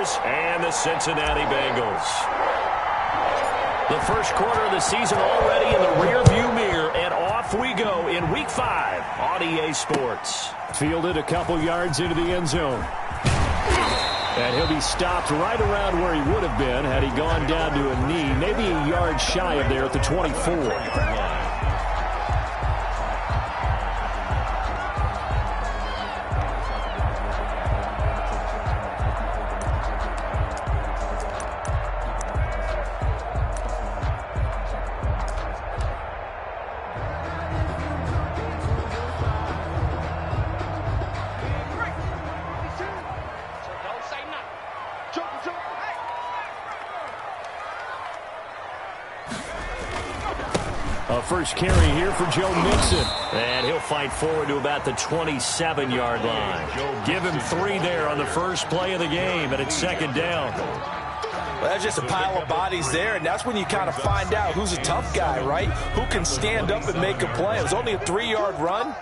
Steelers and the Cincinnati Bengals. The first quarter of the season already in the rearview mirror, and off we go in Week 5 on EA Sports. Fielded a couple yards into the end zone. And he'll be stopped right around where he would have been had he gone down to a knee, maybe a yard shy of there at the 24. First carry here for Joe Mixon. And he'll fight forward to about the 27-yard line. Give him 3 there on the first play of the game, and it's second down. Well, that's just a pile of bodies there, and that's when you kind of find out who's a tough guy, right? Who can stand up and make a play. It was only a 3-yard run,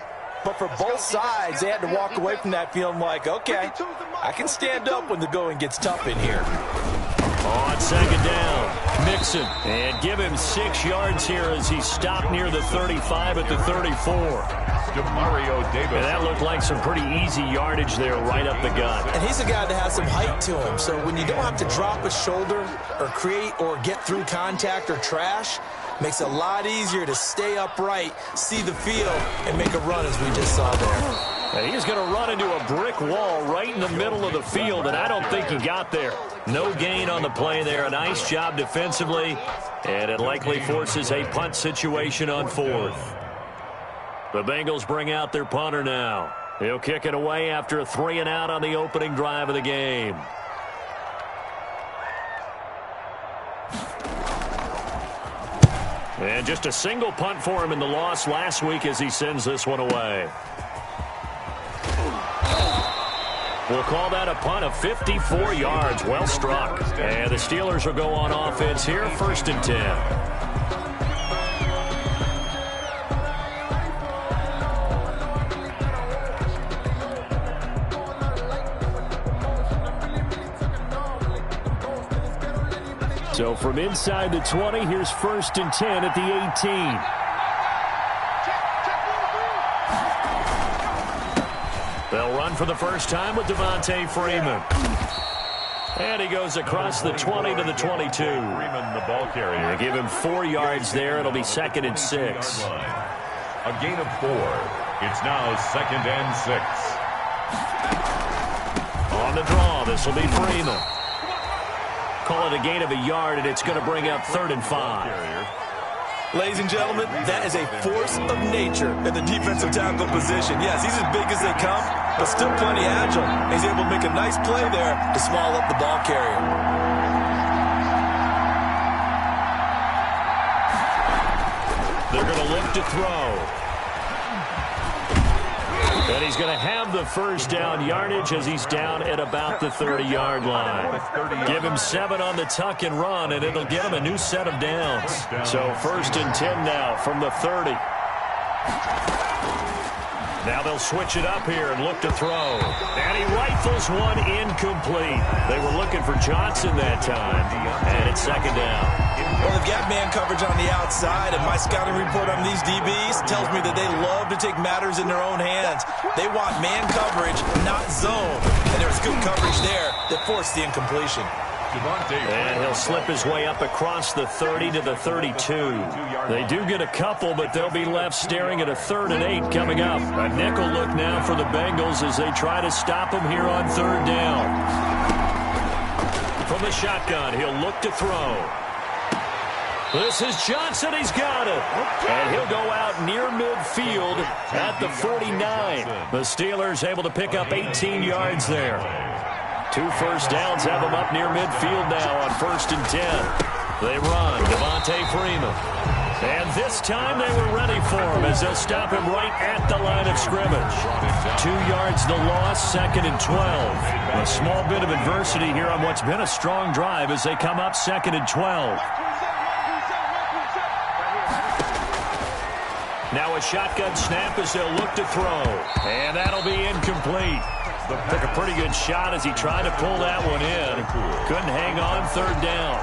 but for both sides, they had to walk away from that feeling like, okay, I can stand up when the going gets tough in here. On second down, Mixon. And give him 6 yards here as he stopped near the 35 at the 34. And that looked like some pretty easy yardage there right up the gut. And he's a guy that has some height to him. So when you don't have to drop a shoulder or create or get through contact or trash, makes it a lot easier to stay upright, see the field, and make a run as we just saw there. And he's going to run into a brick wall right in the middle of the field, and I don't think he got there. No gain on the play there. A nice job defensively, and it likely forces a punt situation on 4th. The Bengals bring out their punter now. He'll kick it away after a 3-and-out on the opening drive of the game. And just a single punt for him in the loss last week as he sends this one away. We'll call that a punt of 54 yards. Well struck. And the Steelers will go on offense here, 1st and 10. So from inside the 20, here's 1st and 10 at the 18. They'll run for the first time with Devontae Freeman. And he goes across the 20 to the 22. Freeman, the ball carrier. They give him 4 yards there. It'll be 2nd and 6. A gain of 4. It's now 2nd and 6. On the draw, this will be Freeman. Call it a gain of a yard, and it's going to bring up 3rd and 5. Ladies and gentlemen, that is a force of nature at the defensive tackle position. Yes, he's as big as they come, but still plenty agile. He's able to make a nice play there to swallow up the ball carrier. They're going to look to throw. And he's going to have the first down yardage as he's down at about the 30-yard line. Give him 7 on the tuck and run, and it'll get him a new set of downs. So 1st and 10 now from the 30. Now they'll switch it up here and look to throw. And he rifles one incomplete. They were looking for Johnson that time, and it's 2nd down. Well, they've got man coverage on the outside, and my scouting report on these DBs tells me that they love to take matters in their own hands. They want man coverage, not zone. And there was good coverage there that forced the incompletion. And he'll slip his way up across the 30 to the 32. They do get a couple, but they'll be left staring at a 3rd and 8 coming up. A nickel look now for the Bengals as they try to stop him here on 3rd down. From the shotgun, he'll look to throw. This is Johnson. He's got it. And he'll go out near midfield at the 49. The Steelers able to pick up 18 yards there. 2 first downs have them up near midfield now on 1st and 10. They run. Devontae Freeman. And this time they were ready for him as they'll stop him right at the line of scrimmage. 2 yards the loss, 2nd and 12. A small bit of adversity here on what's been a strong drive as they come up 2nd and 12. Now a shotgun snap as they'll look to throw. And that'll be incomplete. Took a pretty good shot as he tried to pull that one in. Couldn't hang on third down.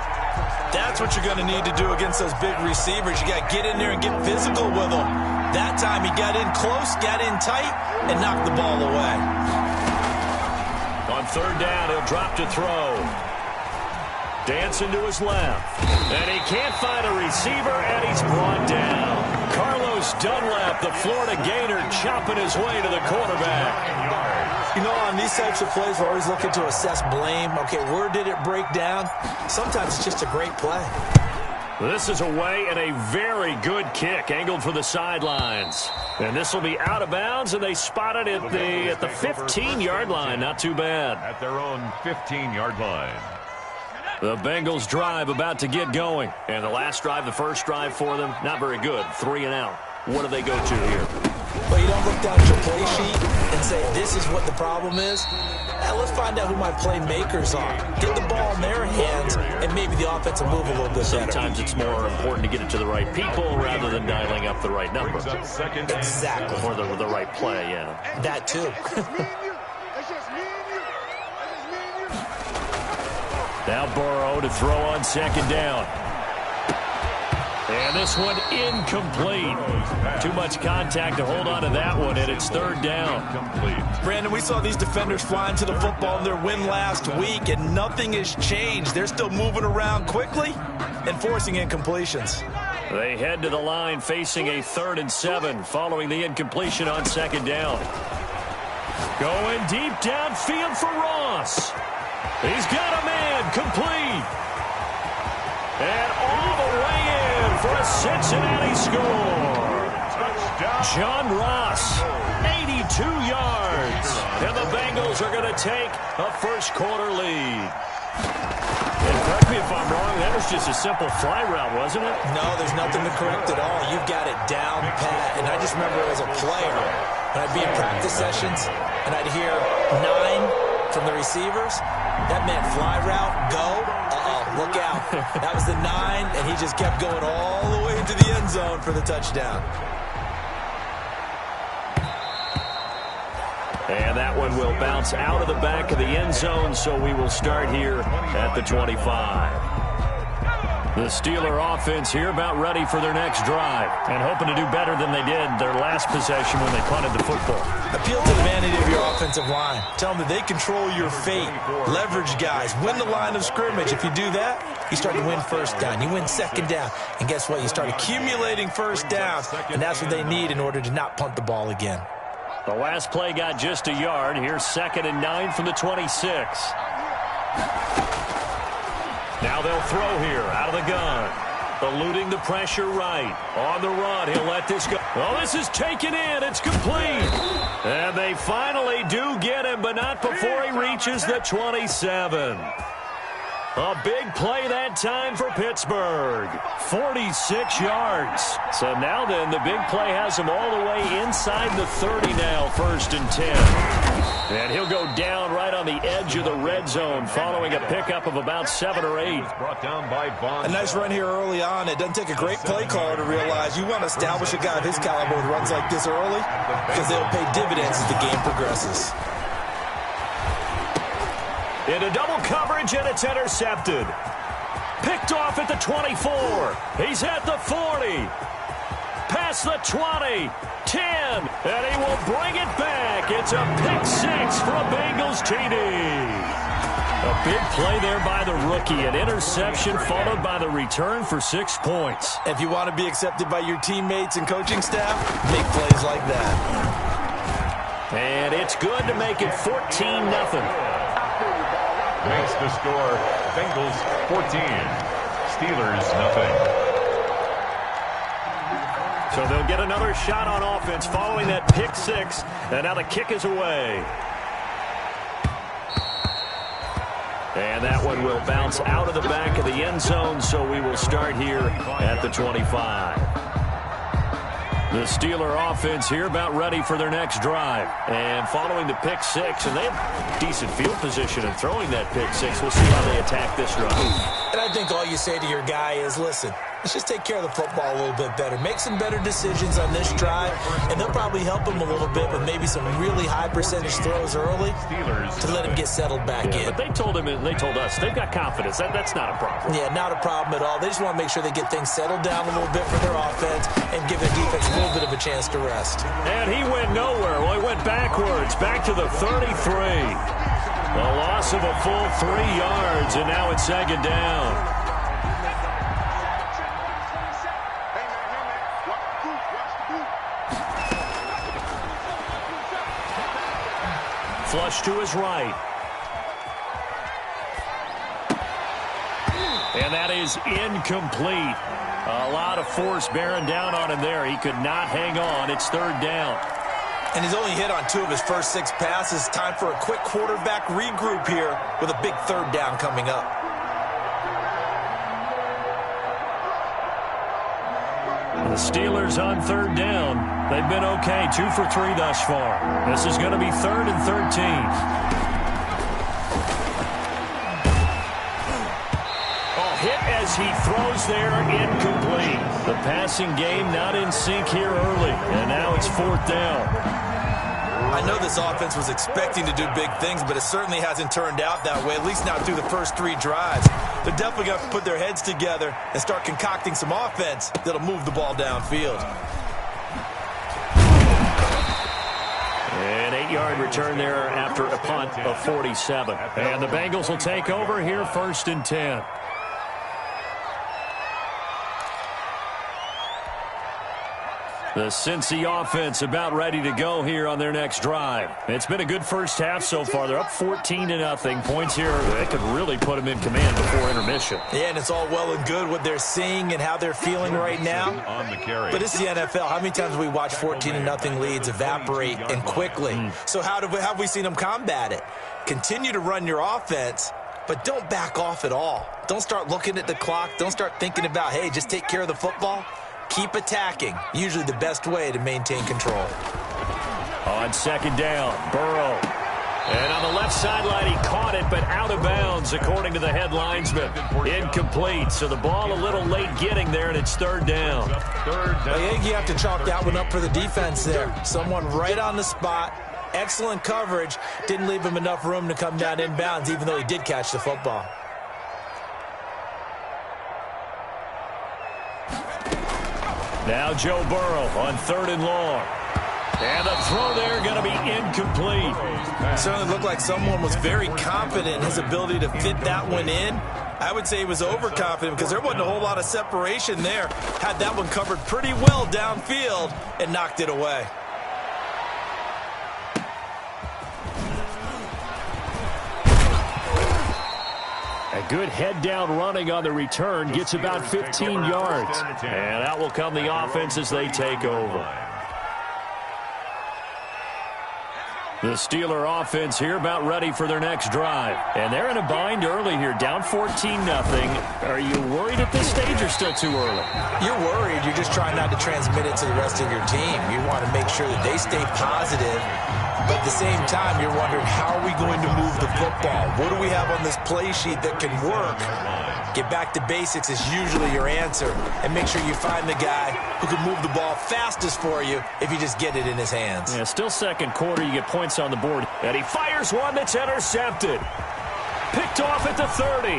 That's what you're going to need to do against those big receivers. You got to get in there and get physical with them. That time he got in close, got in tight, and knocked the ball away. On third down, he'll drop to throw. Dancing to his left. And he can't find a receiver, and he's brought down. Carlos Dunlap, the Florida Gator, chopping his way to the quarterback. You know, on these types of plays, we're always looking to assess blame. Okay, where did it break down? Sometimes it's just a great play. This is away and a very good kick, angled for the sidelines. And this will be out of bounds, and they spot it at the 15-yard line. Not too bad. At their own 15-yard line. The Bengals drive about to get going. And the last drive, the first drive for them, not very good. 3 and out. What do they go to here? Well, you don't look down at your play sheet and say, this is what the problem is. Let's find out who my playmakers are. Get the ball in their hands, and maybe the offense will move a little bit better. Sometimes it's more important to get it to the right people rather than dialing up the right number. Exactly. Or the right play, yeah. That too. Now Burrow to throw on second down. And this one incomplete. Too much contact to hold on to that one, and it's third down. Brandon, we saw these defenders flying to the football in their win last week, and nothing has changed. They're still moving around quickly and forcing incompletions. They head to the line facing a 3rd and 7 following the incompletion on second down. Going deep downfield for Ross. He's got a man complete. And all the way in for a Cincinnati score. John Ross, 82 yards. And the Bengals are going to take a first-quarter lead. And correct me if I'm wrong, that was just a simple fly route, wasn't it? No, there's nothing to correct at all. You've got it down pat. And I just remember as a player, when I'd be in practice sessions, and I'd hear 9 from the receivers, that meant fly route, go, look out. That was the 9, and he just kept going all the way into the end zone for the touchdown. And that one will bounce out of the back of the end zone, so we will start here at the 25. The Steeler offense here about ready for their next drive and hoping to do better than they did their last possession when they punted the football. Appeal to the vanity of your offensive line. Tell them that they control your fate. Leverage guys. Win the line of scrimmage. If you do that, you start to win first down. You win second down. And guess what? You start accumulating first downs, and that's what they need in order to not punt the ball again. The last play got just a yard. Here's 2nd and 9 from the 26. Now they'll throw here out of the gun. Eluding the pressure right. On the run, he'll let this go. Oh, this is taken in. It's complete. And they finally do get him, but not before he reaches the 27. A big play that time for Pittsburgh. 46 yards. So now then, the big play has him all the way inside the 30 now, 1st and 10. And he'll go down right on the edge of the red zone following a pickup of about 7 or 8. Brought down by Vaughn. A nice run here early on. It doesn't take a great play caller to realize you want to establish a guy of his caliber with runs like this early because they'll pay dividends as the game progresses. Into double coverage, and it's intercepted. Picked off at the 24. He's at the 40. Past the 20. 10. And he will bring it back. It's a pick 6 for a Bengals TD. A big play there by the rookie. An interception followed by the return for 6 points. If you want to be accepted by your teammates and coaching staff, make plays like that. And it's good to make it 14-0. Makes the score Bengals 14, Steelers nothing. So they'll get another shot on offense following that pick 6, and now the kick is away. And that one will bounce out of the back of the end zone, so we will start here at the 25. The Steeler offense here about ready for their next drive. And following the pick 6, and they have decent field position in throwing that pick 6. We'll see how they attack this drive. And I think all you say to your guy is, listen, let's just take care of the football a little bit better. Make some better decisions on this drive, and they'll probably help him a little bit with maybe some really high percentage throws early to let him get settled back in. But they told him and they told us they've got confidence. That's not a problem. Yeah, not a problem at all. They just want to make sure they get things settled down a little bit for their offense and give their defense a little bit of a chance to rest. And he went nowhere. Well, he went backwards, back to the 33. A loss of a full 3 yards, and now it's second down. Flush to his right. And that is incomplete. A lot of force bearing down on him there. He could not hang on. It's third down. And he's only hit on 2 of his first 6 passes. Time for a quick quarterback regroup here with a big third down coming up. The Steelers on third down. They've been okay, 2 for 3 thus far. This is going to be 3rd and 13. Hit as he throws there, incomplete. The passing game not in sync here early, and now it's 4th down. I know this offense was expecting to do big things, but it certainly hasn't turned out that way, at least not through the first 3 drives. They're definitely going to have to put their heads together and start concocting some offense that'll move the ball downfield. An 8-yard return there after a punt of 47. And the Bengals will take over here, 1st and 10. The Cincy offense about ready to go here on their next drive. It's been a good first half so far. They're up 14-0. Points here that could really put them in command before intermission. Yeah, and it's all well and good what they're seeing and how they're feeling right now. But it's the NFL. How many times have we watched 14-0 leads evaporate and quickly? So how have we seen them combat it? Continue to run your offense, but don't back off at all. Don't start looking at the clock. Don't start thinking about, hey, just take care of the football. Keep attacking. Usually the best way to maintain control. On second down, Burrow. And on the left sideline, he caught it, but out of bounds, according to the head linesman. Incomplete, so the ball a little late getting there, and it's 3rd down. I think you have to chalk that one up for the defense there. Someone right on the spot. Excellent coverage. Didn't leave him enough room to come down inbounds, even though he did catch the football. Now Joe Burrow on 3rd and long. And the throw there going to be incomplete. It certainly looked like someone was very confident in his ability to fit that one in. I would say he was overconfident because there wasn't a whole lot of separation there. Had that one covered pretty well downfield and knocked it away. A good head-down running on the return gets about 15 yards. And out will come the offense as they take over. The Steeler offense here about ready for their next drive. And they're in a bind early here, down 14-0. Are you worried at this stage or still too early? You're worried. You're just trying not to transmit it to the rest of your team. You want to make sure that they stay positive. But at the same time, you're wondering, how are we going to move the football? What do we have on this play sheet that can work? Get back to basics is usually your answer. And make sure you find the guy who can move the ball fastest for you if you just get it in his hands. Yeah, still second quarter, you get points on the board. And he fires one that's intercepted. Picked off at the 30.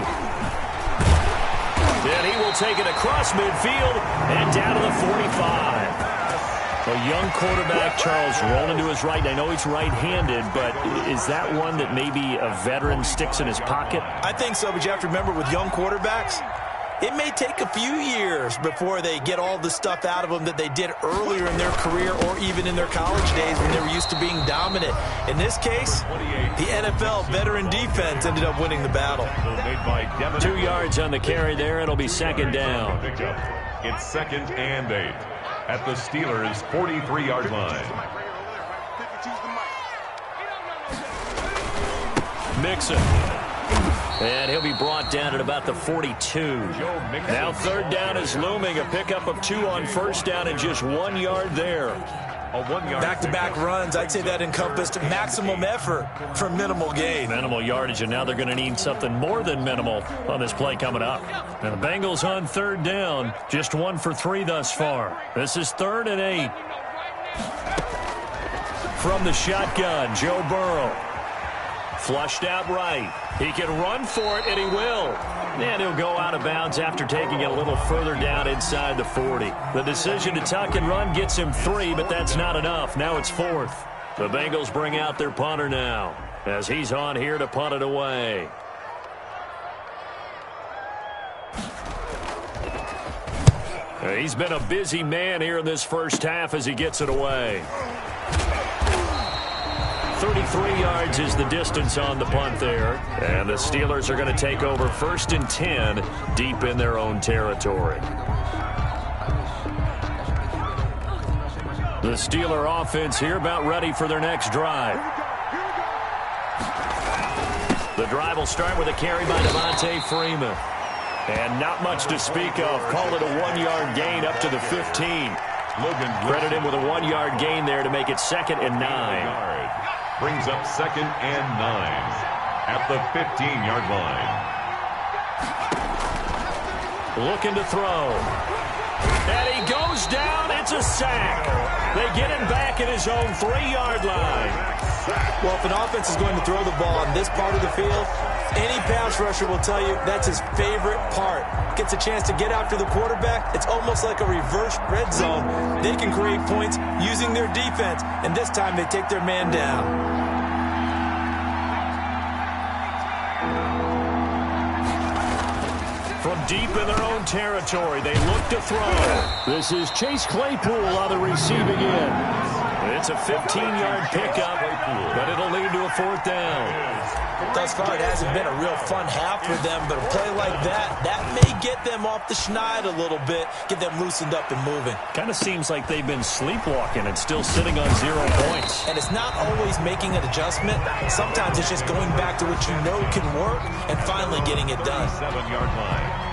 Then he will take it across midfield and down to the 45. A young quarterback, Charles, rolling to his right. I know he's right-handed, but is that one that maybe a veteran sticks in his pocket? I think so, but you have to remember with young quarterbacks, it may take a few years before they get all the stuff out of them that they did earlier in their career or even in their college days when they were used to being dominant. In this case, the NFL veteran defense ended up winning the battle. 2 yards on the carry there. It'll be second down. It's 2nd and 8 at the Steelers' 43-yard line. Mixon. And he'll be brought down at about the 42. Now 3rd down is looming. A pickup of 2 on 1st down and just 1 yard there. A 1 yard. Back-to-back runs, I'd say that encompassed maximum effort for minimal gain. Minimal yardage, and now they're going to need something more than minimal on this play coming up. And the Bengals on third down, just 1 for 3 thus far. This is 3rd and 8. From the shotgun, Joe Burrow. Flushed out right. He can run for it, and he will. And he'll go out of bounds after taking it a little further down inside the 40. The decision to tuck and run gets him 3, but that's not enough. Now it's 4th. The Bengals bring out their punter now as he's on here to punt it away. He's been a busy man here in this first half as he gets it away. 33 yards is the distance on the punt there. And the Steelers are going to take over 1st and 10 deep in their own territory. The Steeler offense here about ready for their next drive. The drive will start with a carry by Devontae Freeman. And not much to speak of. Call it a 1-yard gain up to the 15. Credit him with a 1-yard gain there to make it 2nd and 9. Brings up 2nd and 9 at the 15-yard line. Looking to throw. And he goes down. It's a sack. They get him back at his own 3-yard line. Well, if an offense is going to throw the ball on this part of the field, any pass rusher will tell you that's his favorite part. Gets a chance to get after the quarterback. It's almost like a reverse red zone. They can create points using their defense, and this time they take their man down. From deep in their own territory, they look to throw. This is Chase Claypool on the receiving end. It's a 15-yard pickup, but it'll lead to a 4th down. Thus far, it hasn't been a real fun half for them, but a play like that may get them off the schneid a little bit, get them loosened up and moving. Kind of seems like they've been sleepwalking and still sitting on 0 points. And it's not always making an adjustment. Sometimes it's just going back to what you know can work and finally getting it done. 7-yard line.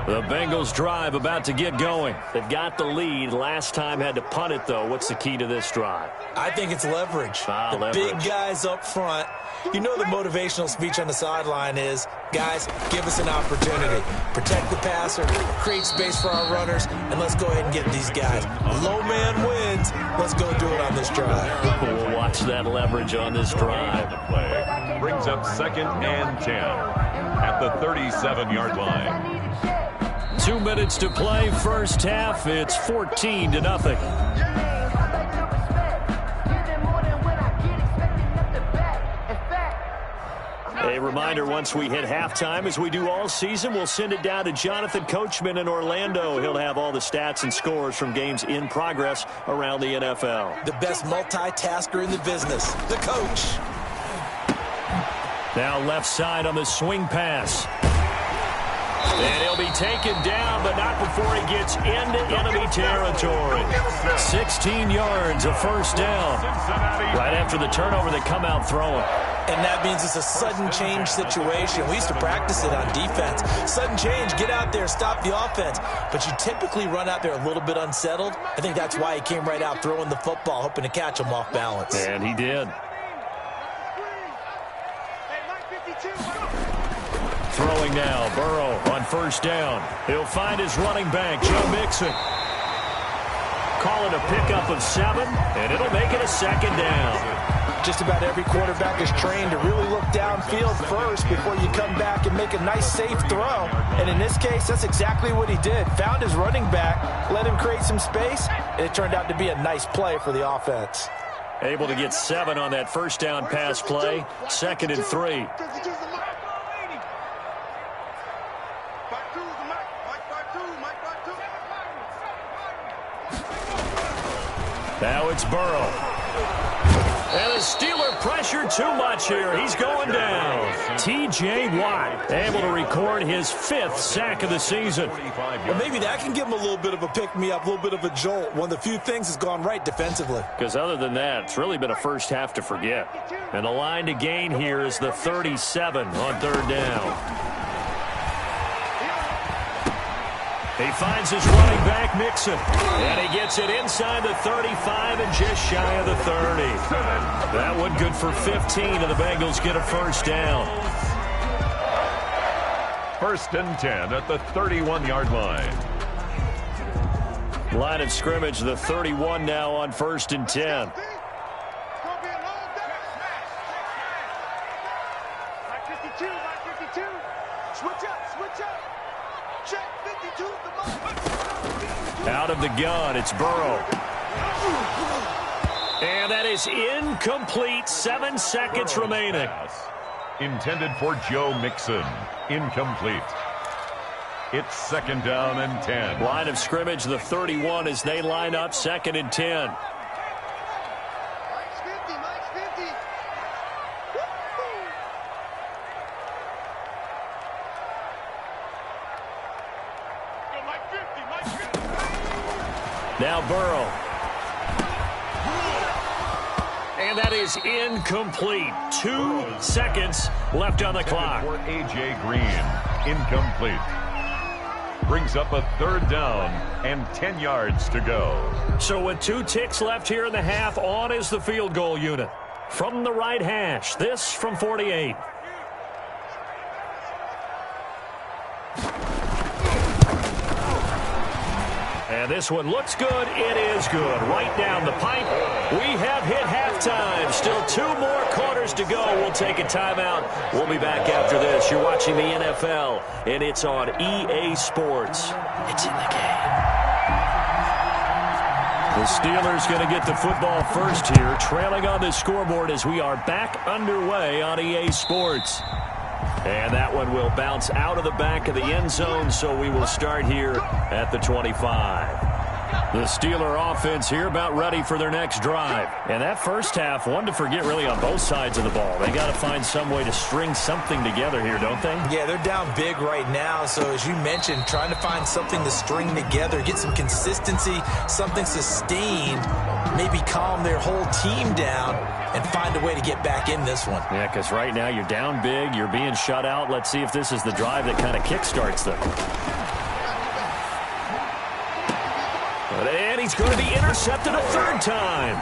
The Bengals drive about to get going. They've got the lead. Last time had to punt it, though. What's the key to this drive? I think it's leverage. Leverage. Big guys up front. You know the motivational speech on the sideline is, guys, give us an opportunity. Protect the passer, create space for our runners, and let's go ahead and get these guys. Low man wins. Let's go do it on this drive. We'll watch that leverage on this drive. Play brings up 2nd and 10 at the 37-yard line. 2 minutes to play, first half. It's 14-0. A reminder, once we hit halftime, as we do all season, we'll send it down to Jonathan Coachman in Orlando. He'll have all the stats and scores from games in progress around the NFL. The best multitasker in the business, the coach. Now left side on the swing pass. And he'll be taken down, but not before he gets into enemy territory. 16 yards, a first down. Right after the turnover, they come out throwing. And that means it's a sudden change situation. We used to practice it on defense. Sudden change, get out there, stop the offense. But you typically run out there a little bit unsettled. I think that's why he came right out throwing the football, hoping to catch him off balance. And he did. Throwing now, Burrow on first down. He'll find his running back, Joe Mixon. Call it a pickup of 7, and it'll make it a 2nd down. Just about every quarterback is trained to really look downfield first before you come back and make a nice, safe throw. And in this case, that's exactly what he did. Found his running back, let him create some space, and it turned out to be a nice play for the offense. Able to get 7 on that first down pass play, 2nd and 3. Now it's Burrow. And the Steeler pressured too much here. He's going down. T.J. Watt able to record his 5th sack of the season. Well, maybe that can give him a little bit of a pick-me-up, a little bit of a jolt. One of the few things has gone right defensively. Because other than that, it's really been a first half to forget. And the line to gain here is the 37 on 3rd down. He finds his running back, Mixon. And he gets it inside the 35 and just shy of the 30. That one good for 15, and the Bengals get a first down. 1st and 10 at the 31-yard line. Line of scrimmage, the 31 now on 1st and 10. Out of the gun, it's Burrow. And that is incomplete. 7 seconds remaining. Intended for Joe Mixon. Incomplete. It's 2nd down and 10. Line of scrimmage, the 31 as they line up 2nd and 10. Now Burrow. And that is incomplete. 2 seconds left on the clock. For A.J. Green. Incomplete. Brings up a 3rd down and 10 yards to go. So with 2 ticks left here in the half, on is the field goal unit. From the right hash, this from 48. And this one looks good. It is good. Right down the pipe. We have hit halftime. Still 2 more quarters to go. We'll take a timeout. We'll be back after this. You're watching the NFL, and it's on EA Sports. It's in the game. The Steelers going to get the football first here, trailing on the scoreboard as we are back underway on EA Sports. And that one will bounce out of the back of the end zone, so we will start here at the 25. The Steeler offense here about ready for their next drive. And that first half, one to forget really on both sides of the ball. They got to find some way to string something together here, don't they? Yeah, they're down big right now. So as you mentioned, trying to find something to string together, get some consistency, something sustained, maybe calm their whole team down and find a way to get back in this one. Yeah, because right now you're down big, you're being shut out. Let's see if this is the drive that kind of kickstarts them. And he's going to be intercepted a 3rd time.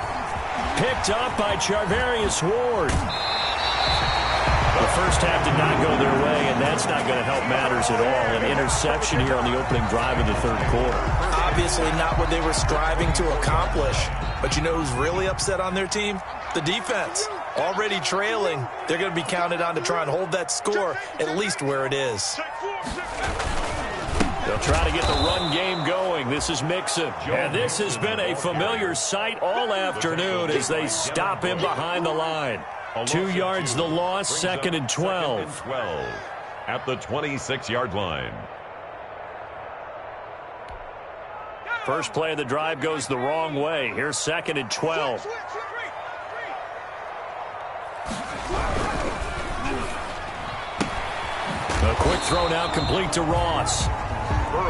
Picked up by Charvarius Ward. The first half did not go their way, and that's not going to help matters at all. An interception here on the opening drive of the 3rd quarter. Obviously not what they were striving to accomplish. But you know who's really upset on their team? The defense. Already trailing. They're going to be counted on to try and hold that score at least where it is. They'll try to get the run game going. This is Mixon. And this has been a familiar sight all afternoon as they stop him behind the line. 2 yards the loss, 2nd and 12. At the 26-yard line. First play of the drive goes the wrong way. Here's 2nd and 12. A quick throw now complete to Ross.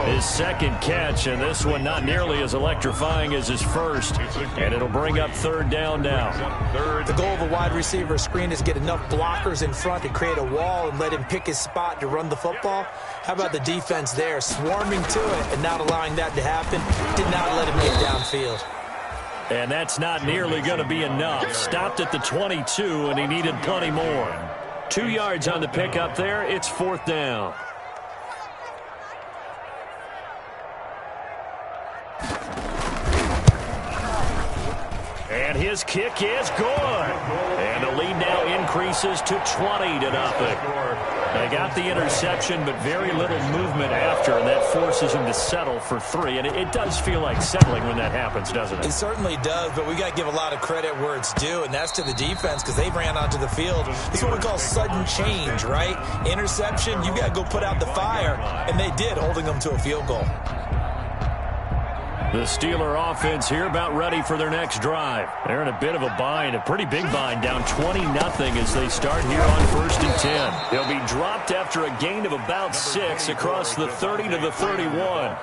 His 2nd catch, and this one not nearly as electrifying as his first. And it'll bring up 3rd down now. The goal of a wide receiver screen is get enough blockers in front to create a wall and let him pick his spot to run the football. How about the defense there, swarming to it and not allowing that to happen? Did not let him get downfield. And that's not nearly going to be enough. Stopped at the 22, and he needed plenty more. 2 yards on the pickup there. It's 4th down. And his kick is good. And the lead now increases to 20-0. They got the interception, but very little movement after, and that forces him to settle for 3. And it does feel like settling when that happens, doesn't it? It certainly does, but we got to give a lot of credit where it's due, and that's to the defense because they ran onto the field. It's what we call sudden change, right? Interception, you got to go put out the fire, and they did, holding them to a field goal. The Steeler offense here about ready for their next drive. They're in a bit of a bind, a pretty big bind, down 20-0 as they start here on 1st and 10. They'll be dropped after a gain of about 6 across the 30 to the 31.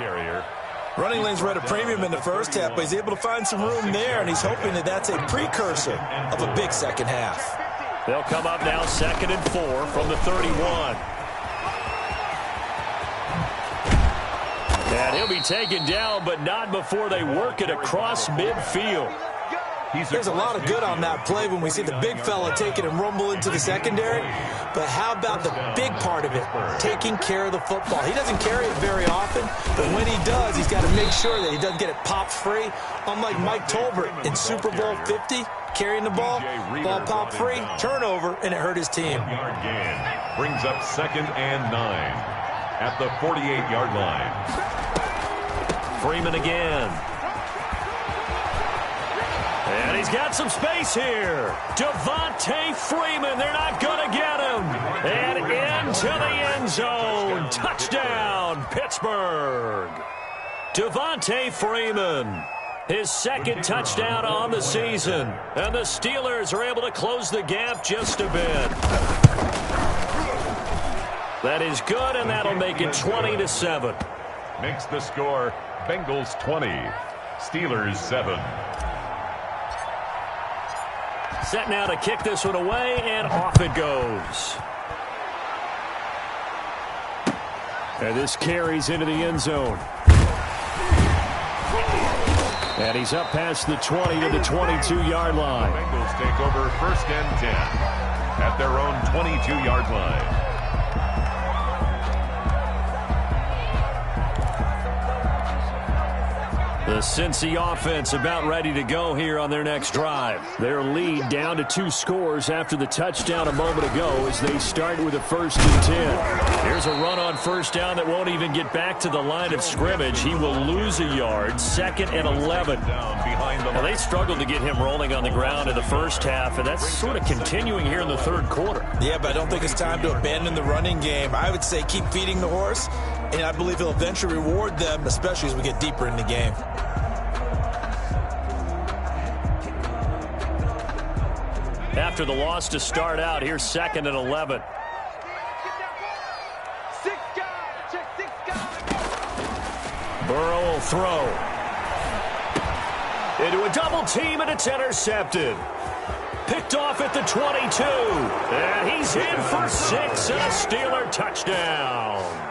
Running lanes were at a premium in the first half, but he's able to find some room there, and he's hoping that that's a precursor of a big second half. They'll come up now 2nd and 4 from the 31. And he'll be taken down, but not before they work it across midfield. There's a lot of good on that play when we see the big fella take it and rumble into the secondary. But how about the big part of it, taking care of the football? He doesn't carry it very often, but when he does, he's got to make sure that he doesn't get it popped free. Unlike Mike Tolbert in Super Bowl 50, carrying the ball popped free, turnover, and it hurt his team. Brings up 2nd and 9 at the 48-yard line. Freeman again. And he's got some space here. Devontae Freeman, they're not going to get him. And into the end zone. Touchdown, Pittsburgh. Devontae Freeman, his 2nd touchdown on the season. And the Steelers are able to close the gap just a bit. That is good, and that'll make it 20-7. Makes the score Bengals 20, Steelers 7. Set now to kick this one away, and off it goes. And this carries into the end zone. And he's up past the 20 to the 22-yard line. The Bengals take over 1st and 10 at their own 22-yard line. The Cincy offense about ready to go here on their next drive. Their lead down to 2 scores after the touchdown a moment ago as they start with a 1st and 10. Here's a run on 1st down that won't even get back to the line of scrimmage. He will lose a yard. 2nd and 11. Now, they struggled to get him rolling on the ground in the first half, and that's sort of continuing here in the 3rd quarter. Yeah, but I don't think it's time to abandon the running game. I would say keep feeding the horse, and I believe he'll eventually reward them, especially as we get deeper in the game. After the loss to start out, here's 2nd and 11. Burrow will throw. Into a double team, and it's intercepted. Picked off at the 22. And he's in for 6 and a Steeler touchdown.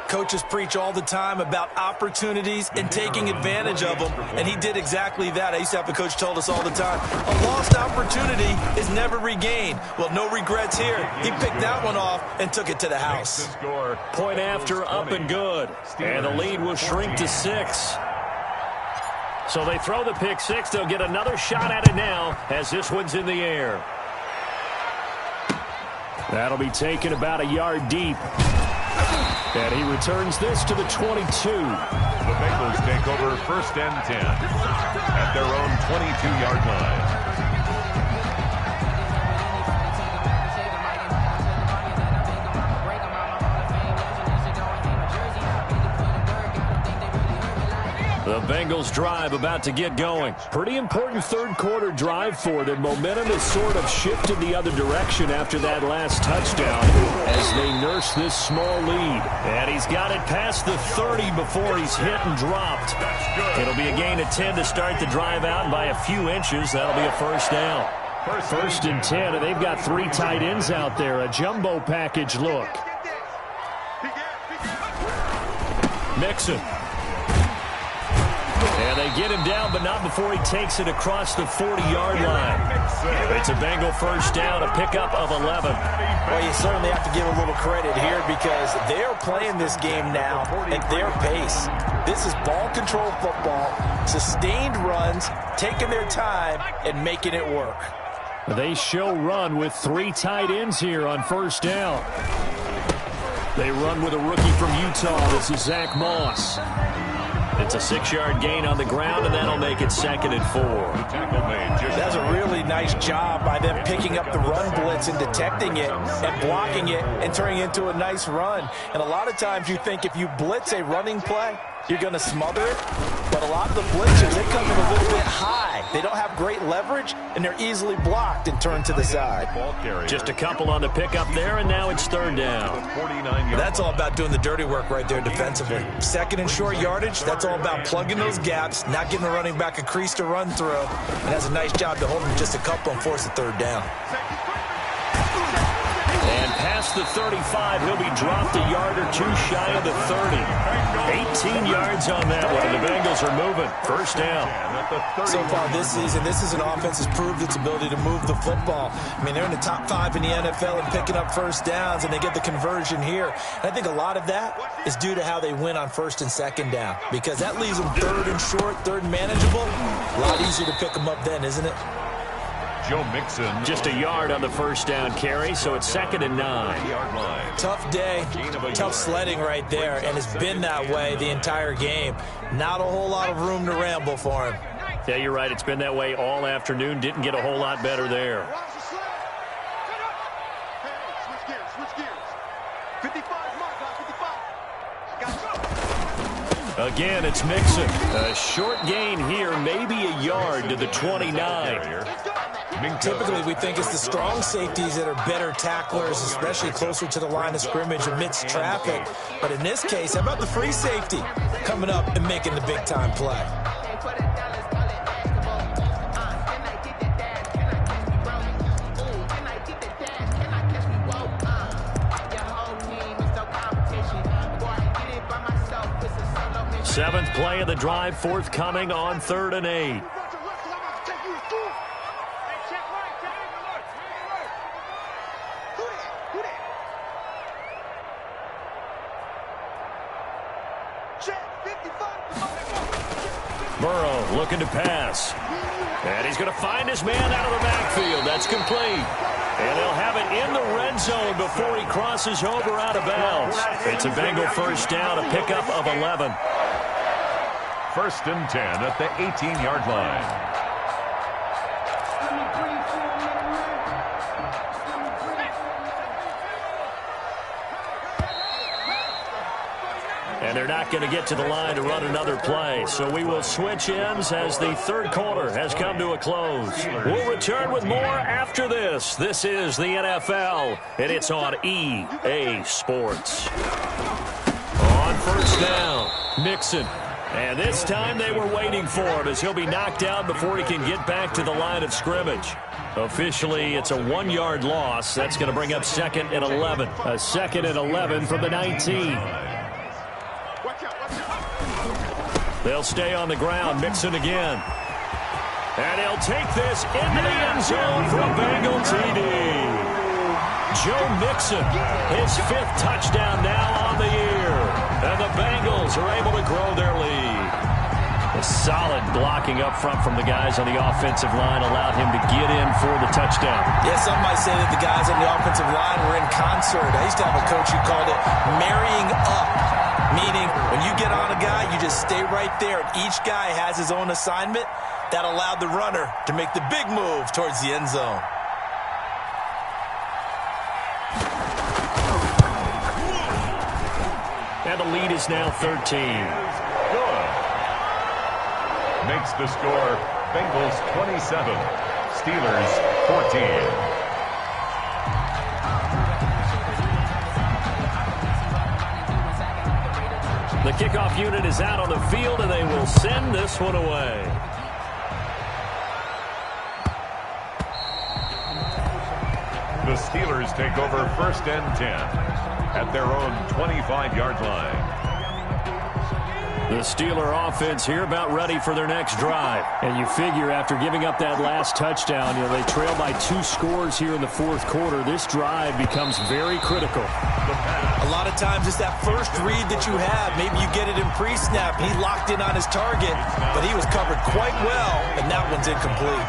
Coaches preach all the time about opportunities and taking advantage of them, and he did exactly that. I used to have a coach told us all the time, a lost opportunity is never regained. Well, no regrets here. He picked that one off and took it to the house. Point after, up and good. And the lead will shrink to 6. So they throw the pick 6. They'll get another shot at it now as this one's in the air. That'll be taken about a yard deep. And he returns this to the 22. The Bengals take over 1st and 10 at their own 22-yard line. The Bengals drive about to get going. Pretty important 3rd quarter drive for them. Momentum has sort of shifted the other direction after that last touchdown as they nurse this small lead. And he's got it past the 30 before he's hit and dropped. It'll be a gain of 10 to start the drive out, and by a few inches, that'll be a 1st down. 1st and 10, and they've got 3 tight ends out there. A jumbo package look. Mixon. And they get him down, but not before he takes it across the 40-yard line. It's a Bengal 1st down, a pickup of 11. Well, you certainly have to give a little credit here because they're playing this game now at their pace. This is ball control football, sustained runs, taking their time, and making it work. They show run with 3 tight ends here on 1st down. They run with a rookie from Utah. This is Zach Moss. It's a 6-yard gain on the ground, and that'll make it 2nd and 4. That's a really nice job by them picking up the run blitz and detecting it and blocking it and turning it into a nice run. And a lot of times you think if you blitz a running play, you're going to smother it. But a lot of the blitzers, they come in a little bit high. They don't have great leverage, and they're easily blocked and turned to the side. Just a couple on the pickup there, and now it's third down. That's all about doing the dirty work right there defensively. Second and short yardage, that's all about plugging those gaps, not giving the running back a crease to run through. And has a nice job to hold him just a couple and force a third down. And past the 35, he'll be dropped a yard or two shy of the 30. 18 yards on that one. The Bengals are moving. First down. So far this season, this is an offense that's proved its ability to move the football. I mean, they're in the top 5 in the NFL and picking up first downs, and they get the conversion here. And I think a lot of that is due to how they win on first and second down, because that leaves them third and short, third and manageable. A lot easier to pick them up then, isn't it? Joe Mixon. Just a yard on the first down carry, so it's 2nd and 9. Tough day, tough sledding right there, and it's been that way the entire game. Not a whole lot of room to ramble for him. Yeah, you're right. It's been that way all afternoon. Didn't get a whole lot better there. Again, it's Mixon. A short gain here, maybe a yard to the 29. Typically, we think it's the strong safeties that are better tacklers, especially closer to the line of scrimmage amidst traffic. But in this case, how about the free safety coming up and making the big-time play? Seventh play of the drive forthcoming on 3rd and 8. Burrow looking to pass. And he's going to find his man out of the backfield. That's complete. And they'll have it in the red zone before he crosses over out of bounds. It's a Bengal first down, a pickup of 11. 1st and 10 at the 18-yard line. And they're not going to get to the line to run another play. So we will switch ends as the third quarter has come to a close. We'll return with more after this. This is the NFL, and it's on EA Sports. On first down, Mixon. And this time they were waiting for him as he'll be knocked down before he can get back to the line of scrimmage. Officially, it's a 1-yard loss. That's going to bring up 2nd and 11. A 2nd and 11 from the 19. They'll stay on the ground. Mixon again. And he'll take this into the end zone for a Bengal TD. Joe Mixon, his 5th touchdown now on the year. And the Bengals are able to grow their lead. A solid blocking up front from the guys on the offensive line allowed him to get in for the touchdown. Yeah, some might say that the guys on the offensive line were in concert. I used to have a coach who called it marrying up, meaning when you get on a guy, you just stay right there, and each guy has his own assignment. That allowed the runner to make the big move towards the end zone. And the lead is now 13. Good. Makes the score Bengals 27, Steelers 14. The kickoff unit is out on the field, and they will send this one away. The Steelers take over 1st and 10 at their own 25-yard line. The Steeler offense here about ready for their next drive. And you figure after giving up that last touchdown, they trail by 2 scores here in the 4th quarter. This drive becomes very critical. A lot of times it's that first read that you have. Maybe you get it in pre-snap. He locked in on his target, but he was covered quite well, and that one's incomplete.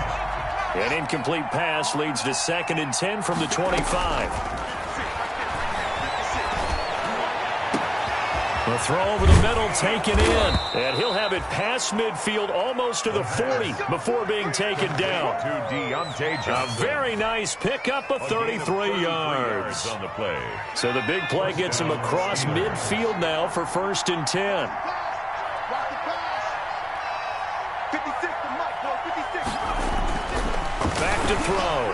An incomplete pass leads to 2nd and 10 from the 25. The throw over the middle taken in. And he'll have it past midfield almost to the 40 before being taken down. A very nice pickup of 33 yards. On the play. So the big play gets him across midfield now for 1st and 10. Back to throw.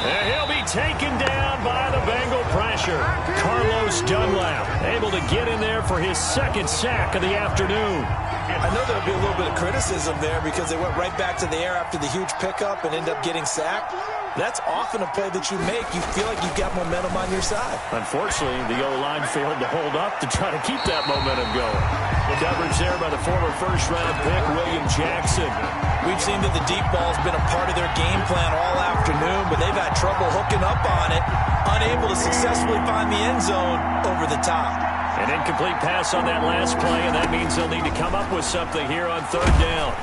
And he'll be taken down by the Bengal pressure. Carlos Dunlap able to get in there for his second sack of the afternoon. I know there'll be a little bit of criticism there because they went right back to the air after the huge pickup and end up getting sacked. That's often a play that you make. You feel like you've got momentum on your side. Unfortunately, the O-line failed to hold up to try to keep that momentum going. Coverage there by the former first-round pick, William Jackson. We've seen that the deep ball's been a part of their game plan all afternoon, but they've had trouble hooking up on it, unable to successfully find the end zone over the top. An incomplete pass on that last play, and that means they'll need to come up with something here on third down.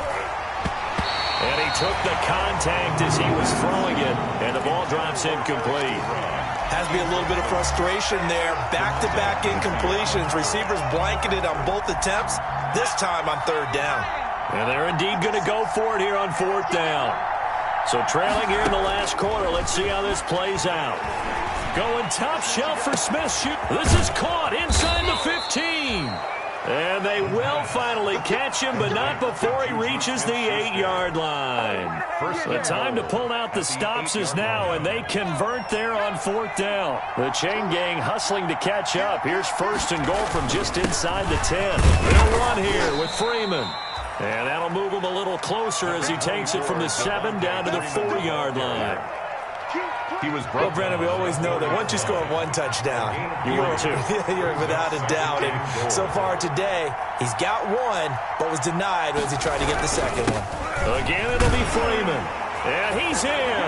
And he took the contact as he was throwing it, and the ball drops incomplete. Has to be a little bit of frustration there. Back-to-back incompletions. Receivers blanketed on both attempts, this time on third down. And they're indeed going to go for it here on fourth down. So trailing here in the last quarter, let's see how this plays out. Going top shelf for Smith. Shoot. This is caught inside the 15. And they will finally catch him, but not before he reaches the 8-yard line. The time to pull out the stops is now, and they convert there on fourth down. The chain gang hustling to catch up. Here's first and goal from just inside the 10. They'll run here with Freeman. And that'll move him a little closer as he takes it from the 7 down to the 4-yard line. Well, Brandon, we always know that once you score one touchdown, you're without a doubt. And so far today, he's got one, but was denied as he tried to get the second one. Again, it'll be Freeman. And he's in.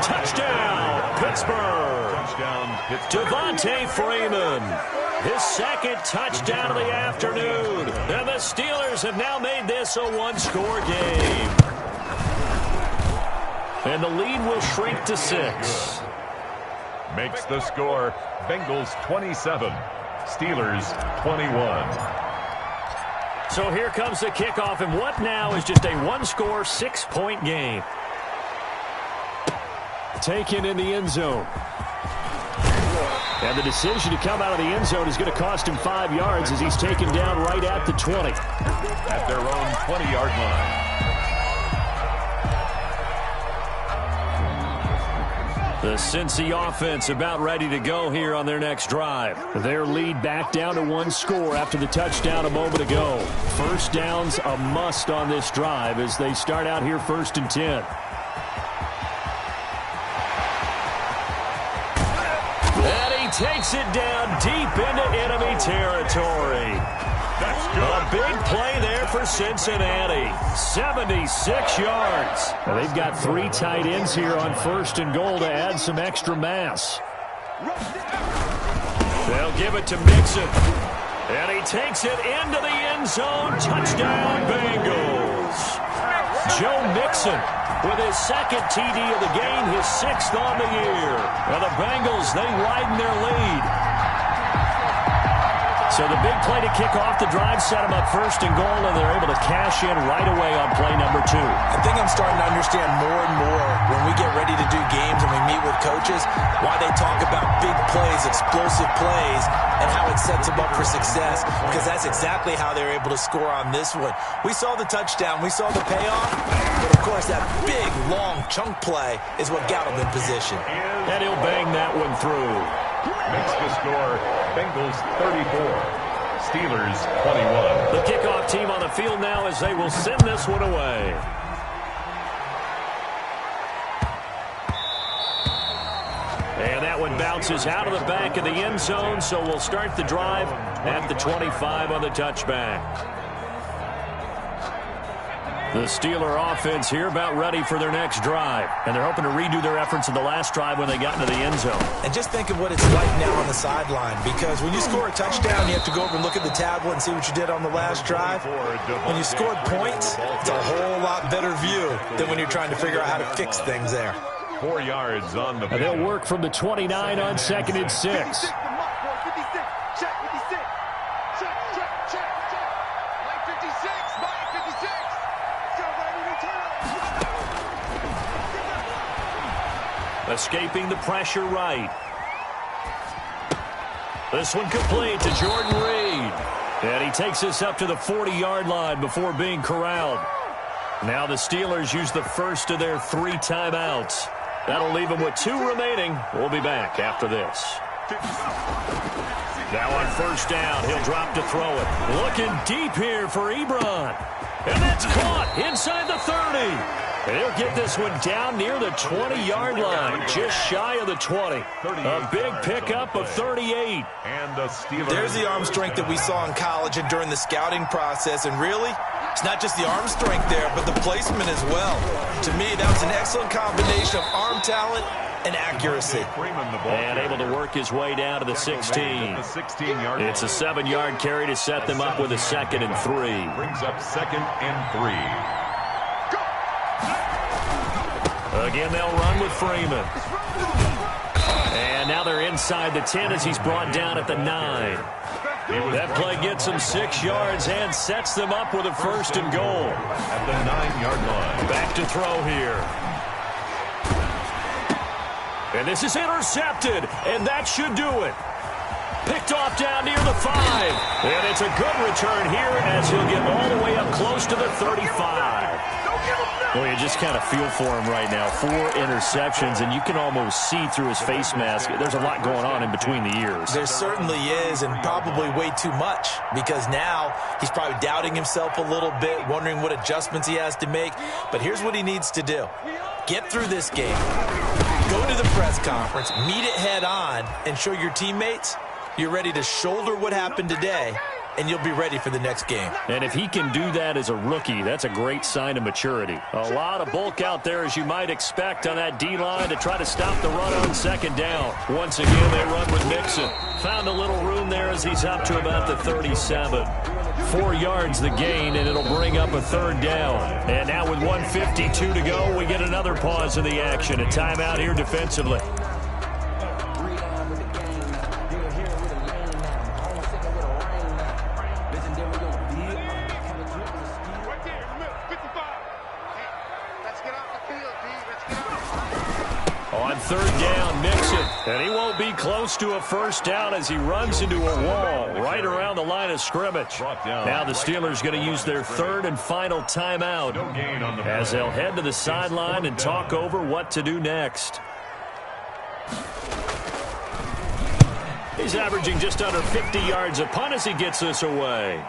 Touchdown, Pittsburgh. Devontae Freeman. His second touchdown of the afternoon. And the Steelers have now made this a one-score game. And the lead will shrink to 6. Makes the score Bengals 27, Steelers 21. So here comes the kickoff, and what now is just a one-score, 6-point game. Taken in the end zone. And the decision to come out of the end zone is going to cost him 5 yards as he's taken down right at the 20. At their own 20-yard line. The Cincy offense about ready to go here on their next drive. Their lead back down to one score after the touchdown a moment ago. First down's a must on this drive as they start out here 1st and 10. And he takes it down deep into enemy territory. A big play there for Cincinnati. 76 yards. Now they've got 3 tight ends here on 1st and goal to add some extra mass. They'll give it to Mixon. And he takes it into the end zone. Touchdown, Bengals. Joe Mixon with his second TD of the game, his 6th on the year. Now the Bengals, they widen their lead. So the big play to kick off the drive set them up 1st and goal, and they're able to cash in right away on play number 2. I think I'm starting to understand more and more when we get ready to do games and we meet with coaches why they talk about big plays, explosive plays, and how it sets them up for success, because that's exactly how they're able to score on this one. We saw the touchdown. We saw the payoff. But, of course, that big, long chunk play is what got them in position. And he'll bang that one through. Makes the score Bengals 34, Steelers 21. The kickoff team on the field now as they will send this one away. And that one bounces out of the back of the end zone, so we'll start the drive at the 25 on the touchback. The Steeler offense here about ready for their next drive. And they're hoping to redo their efforts in the last drive when they got into the end zone. And just think of what it's like now on the sideline, because when you score a touchdown, you have to go over and look at the tablet and see what you did on the last drive. When you scored points, it's a whole lot better view than when you're trying to figure out how to fix things there. 4 yards on the and they'll work from the 29 on 2nd and 6. Escaping the pressure right. This one complete to Jordan Reed. And he takes this up to the 40-yard line before being corralled. Now the Steelers use the first of their 3 timeouts. That'll leave them with 2 remaining. We'll be back after this. Now on first down, he'll drop to throw it. Looking deep here for Ebron. And that's caught inside the 30. And he'll get this one down near the 20-yard line, just shy of the 20. A big pickup of 38. And the Steelers. There's the arm strength that we saw in college and during the scouting process. And really, it's not just the arm strength there, but the placement as well. To me, that was an excellent combination of arm talent and accuracy. And able to work his way down to the 16. It's a 7-yard carry to set them up with a 2nd and 3. Brings up 2nd and 3. Again, they'll run with Freeman. And now they're inside the 10 as he's brought down at the 9. That play gets him 6 yards and sets them up with a 1st and goal. At the 9-yard line. Back to throw here. And this is intercepted, and that should do it. Picked off down near the 5. And it's a good return here as he'll get all the way up close to the 35. Well, you just kind of feel for him right now. 4 interceptions, and you can almost see through his face mask. There's a lot going on in between the ears. There certainly is, and probably way too much, because now he's probably doubting himself a little bit, wondering what adjustments he has to make. But here's what he needs to do. Get through this game. Go to the press conference, meet it head on, and show your teammates you're ready to shoulder what happened today, and you'll be ready for the next game. And if he can do that as a rookie, that's a great sign of maturity. A lot of bulk out there, as you might expect, on that D-line to try to stop the run on 2nd down. Once again, they run with Mixon. Found a little room there as he's up to about the 37. 4 yards the gain, and it'll bring up a 3rd down. And now with 1:52 to go, we get another pause in the action. A timeout here defensively. On 3rd down, Mixon. And he won't be close to a 1st down as he runs into a wall right around the line of scrimmage. Now the Steelers going to use their 3rd and final timeout as they'll head to the sideline and talk over what to do next. He's averaging just under 50 yards a punt as he gets this away.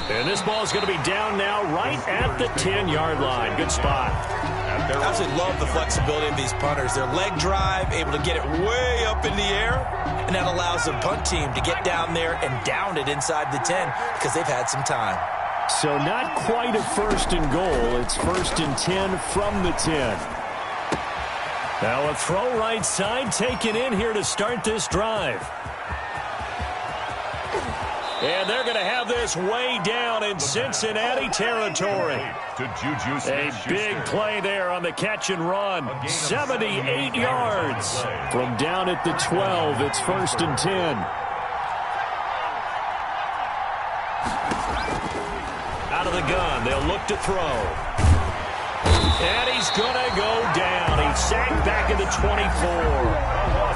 And this ball is going to be down now right at the 10-yard line. Good spot. I absolutely love the flexibility of these punters. Their leg drive, able to get it way up in the air, and that allows the punt team to get down there and down it inside the 10 because they've had some time. So not quite a 1st and goal. It's 1st and 10 from the 10. Now a throw right side taken in here to start this drive. And they're going to have this way down in Cincinnati territory. A big play there on the catch and run. 78 yards. From down at the 12, it's 1st and 10. Out of the gun, they'll look to throw. And he's going to go down. He's sacked back at the 24.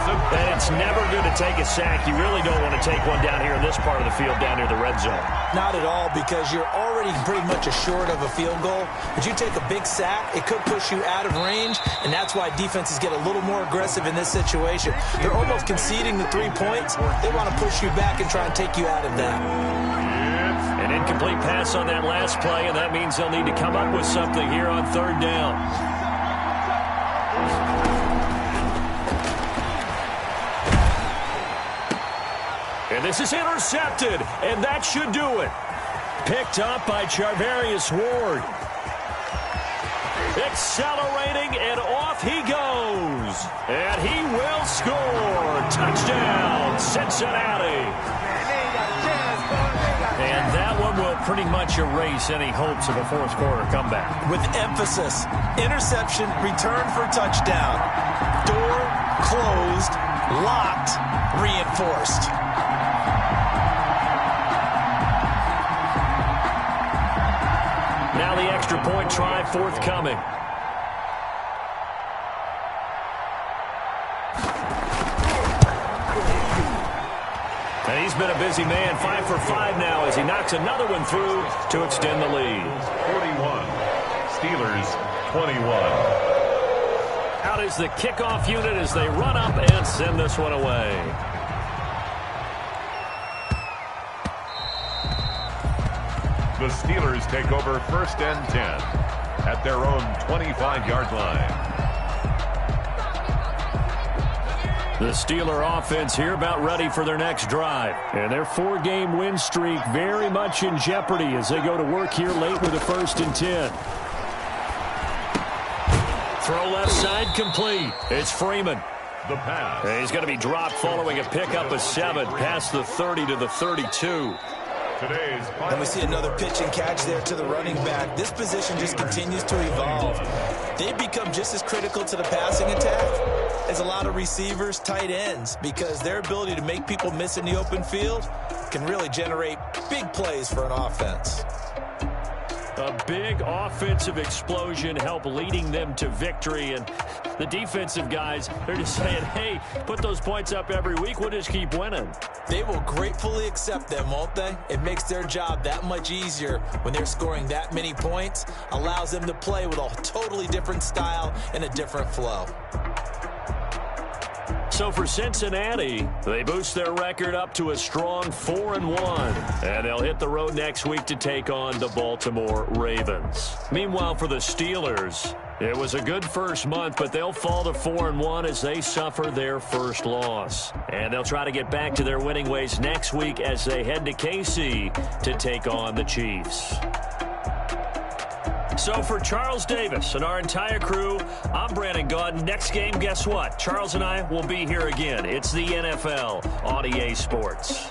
And it's never good to take a sack. You really don't want to take one down here in this part of the field, down near the red zone. Not at all, because you're already pretty much assured of a field goal. But you take a big sack, it could push you out of range, and that's why defenses get a little more aggressive in this situation. They're almost conceding the 3 points. They want to push you back and try and take you out of that. An incomplete pass on that last play, and that means they'll need to come up with something here on 3rd down. And this is intercepted, and that should do it. Picked up by Charvarius Ward. Accelerating, and off he goes. And he will score. Touchdown, Cincinnati. And that one will pretty much erase any hopes of a 4th quarter comeback. With emphasis, interception, return for touchdown. Door closed, locked, reinforced. Now the extra point try forthcoming. And he's been a busy man. 5 for 5 now as he knocks another one through to extend the lead. 41. Steelers 21. Out is the kickoff unit as they run up and send this one away. The Steelers take over 1st and 10 at their own 25-yard line. The Steeler offense here about ready for their next drive. And their 4-game win streak very much in jeopardy as they go to work here late with a 1st and 10. Throw left side complete. It's Freeman. The pass. And he's going to be dropped following a pickup of 7 past the 30 to the 32. And we see another pitch and catch there to the running back. This position just continues to evolve. They've become just as critical to the passing attack as a lot of receivers, tight ends, because their ability to make people miss in the open field can really generate big plays for an offense. A big offensive explosion helped leading them to victory. And the defensive guys, they're just saying, hey, put those points up every week. We'll just keep winning. They will gratefully accept them, won't they? It makes their job that much easier when they're scoring that many points. Allows them to play with a totally different style and a different flow. So for Cincinnati, they boost their record up to a strong 4-1. And they'll hit the road next week to take on the Baltimore Ravens. Meanwhile, for the Steelers, it was a good first month, but they'll fall to 4-1 as they suffer their first loss. And they'll try to get back to their winning ways next week as they head to KC to take on the Chiefs. So for Charles Davis and our entire crew, I'm Brandon Gaudin. Next game, guess what? Charles and I will be here again. It's the NFL on EA Sports.